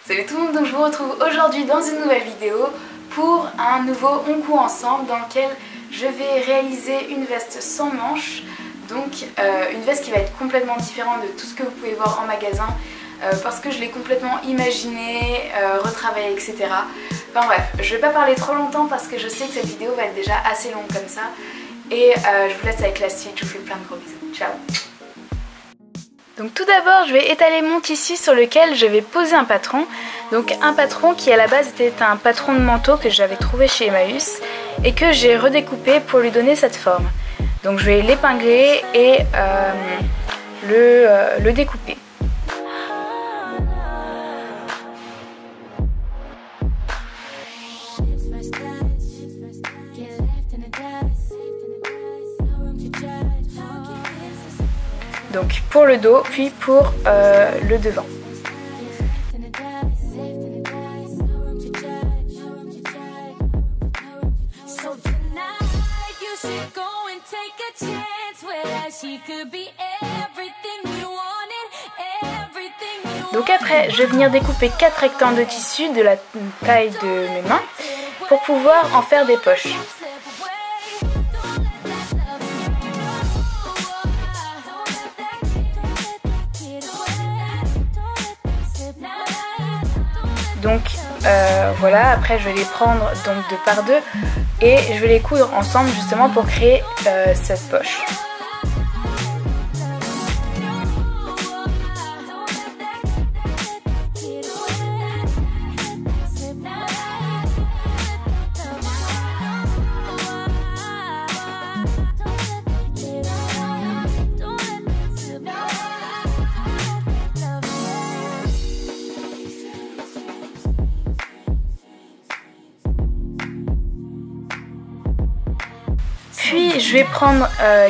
Salut tout le monde, donc je vous retrouve aujourd'hui dans une nouvelle vidéo pour un nouveau On coud ensemble dans lequel je vais réaliser une veste sans manches. Donc une veste qui va être complètement différente de tout ce que vous pouvez voir en magasin parce que je l'ai complètement imaginé, retravaillé, etc. Enfin bref, je vais pas parler trop longtemps parce que je sais que cette vidéo va être déjà assez longue comme ça. Et je vous laisse avec la suite, je vous fais plein de gros bisous. Ciao. Donc tout d'abord je vais étaler mon tissu sur lequel je vais poser un patron. Donc un patron qui à la base était un patron de manteau que j'avais trouvé chez Emmaüs et que j'ai redécoupé pour lui donner cette forme. Donc je vais l'épingler et le découper. Donc pour le dos, puis pour le devant. Donc après, je vais venir découper 4 rectangles de tissu de la taille de mes mains pour pouvoir en faire des poches. Donc voilà, après je vais les prendre donc de par deux et je vais les coudre ensemble justement pour créer cette poche. Puis je vais prendre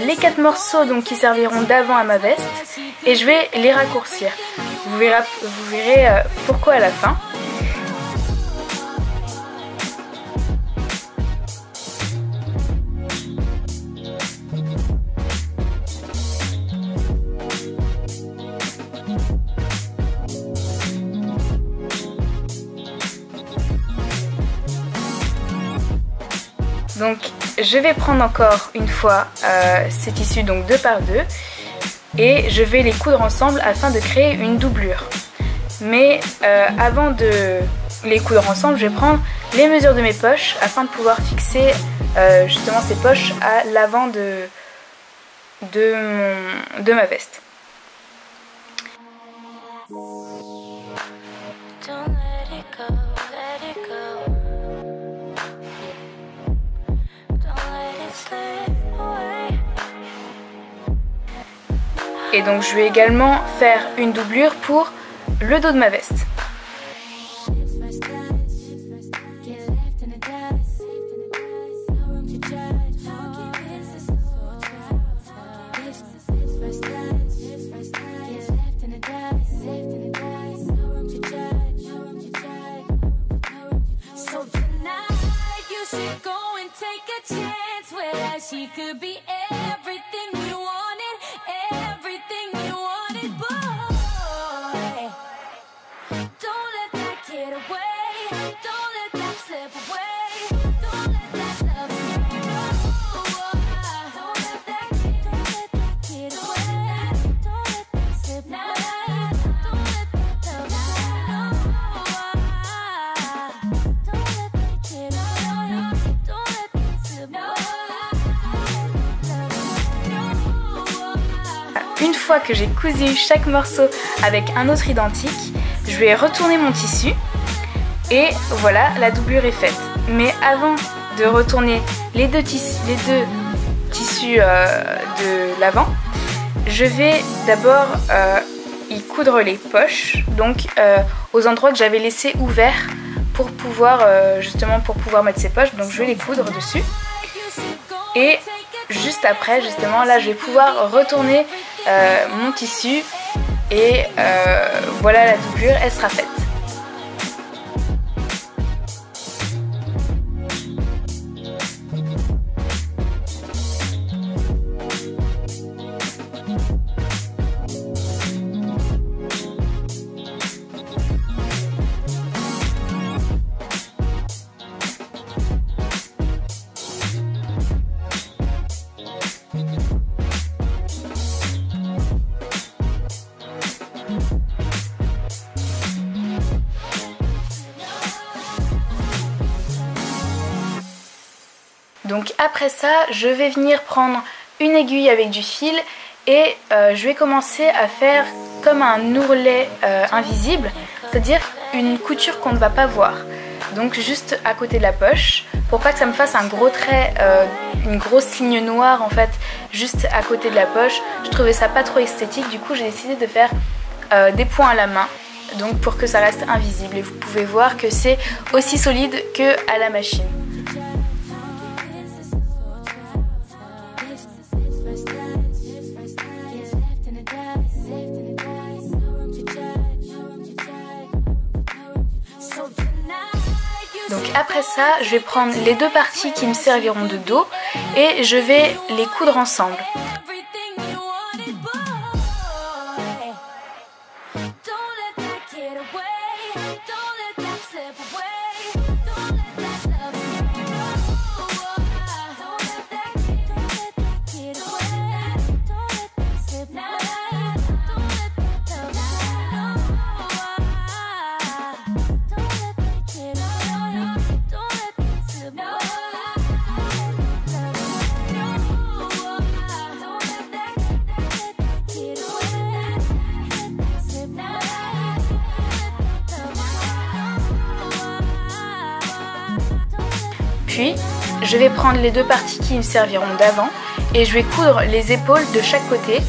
les 4 morceaux donc, qui serviront d'avant à ma veste et je vais les raccourcir. Vous verrez pourquoi à la fin. Donc je vais prendre encore une fois ces tissus donc 2 par 2 et je vais les coudre ensemble afin de créer une doublure. Mais avant de les coudre ensemble, je vais prendre les mesures de mes poches afin de pouvoir fixer justement ces poches à l'avant de ma veste. Et donc je vais également faire une doublure pour le dos de ma veste. Une fois que j'ai cousu chaque morceau avec un autre identique, je vais retourner mon tissu et voilà, la doublure est faite. Mais avant de retourner les deux tissus de l'avant, je vais d'abord y coudre les poches, donc aux endroits que j'avais laissés ouverts pour pouvoir mettre ces poches. Donc je vais les coudre dessus et juste après justement là je vais pouvoir retourner mon tissu et voilà, la doublure elle sera faite. Donc après ça, je vais venir prendre une aiguille avec du fil et je vais commencer à faire comme un ourlet invisible, c'est-à-dire une couture qu'on ne va pas voir. Donc juste à côté de la poche, pour pas que ça me fasse un gros trait, une grosse ligne noire en fait, juste à côté de la poche. Je trouvais ça pas trop esthétique, du coup j'ai décidé de faire des points à la main, donc pour que ça reste invisible. Et vous pouvez voir que c'est aussi solide qu'à la machine. Donc après ça, je vais prendre les deux parties qui me serviront de dos et je vais les coudre ensemble. Puis, je vais prendre les deux parties qui me serviront d'avant et je vais coudre les épaules de chaque côté.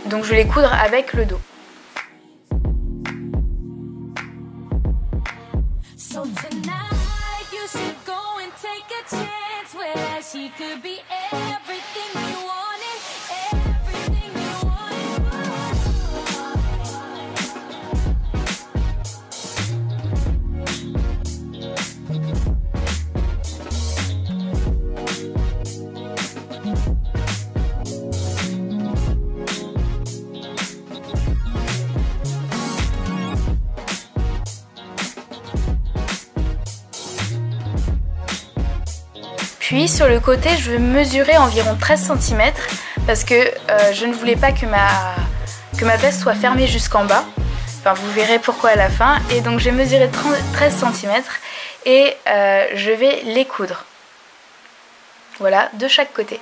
Donc je vais les coudre avec le dos. Puis sur le côté, je vais mesurer environ 13 cm parce que je ne voulais pas que ma veste soit fermée jusqu'en bas. Enfin, vous verrez pourquoi à la fin. Et donc j'ai mesuré 13 cm et je vais les coudre. Voilà, de chaque côté.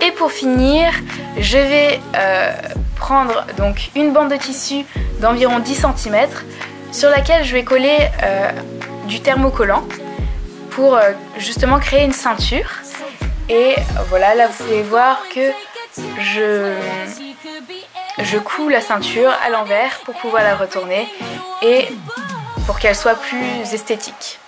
Et pour finir, je vais prendre donc une bande de tissu d'environ 10 cm sur laquelle je vais coller du thermocollant pour justement créer une ceinture. Et voilà, là vous pouvez voir que je couds la ceinture à l'envers pour pouvoir la retourner et pour qu'elle soit plus esthétique.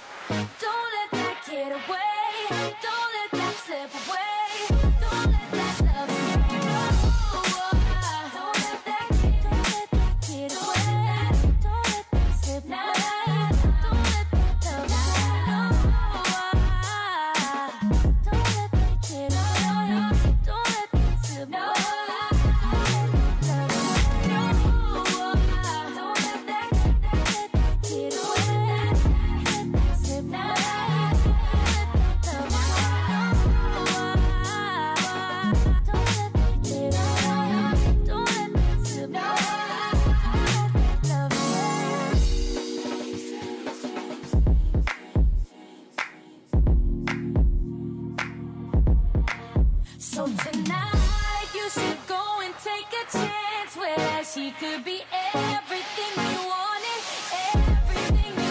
So tonight you should go and take a chance where she could be everything you wanted, everything you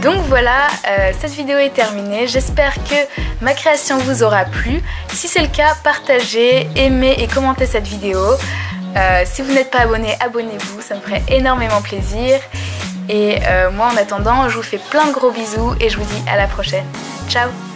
Donc voilà, cette vidéo est terminée. J'espère que ma création vous aura plu. Si c'est le cas, partagez, aimez et commentez cette vidéo. Si vous n'êtes pas abonné, abonnez-vous, ça me ferait énormément plaisir. Et moi en attendant, je vous fais plein de gros bisous et je vous dis à la prochaine. Ciao!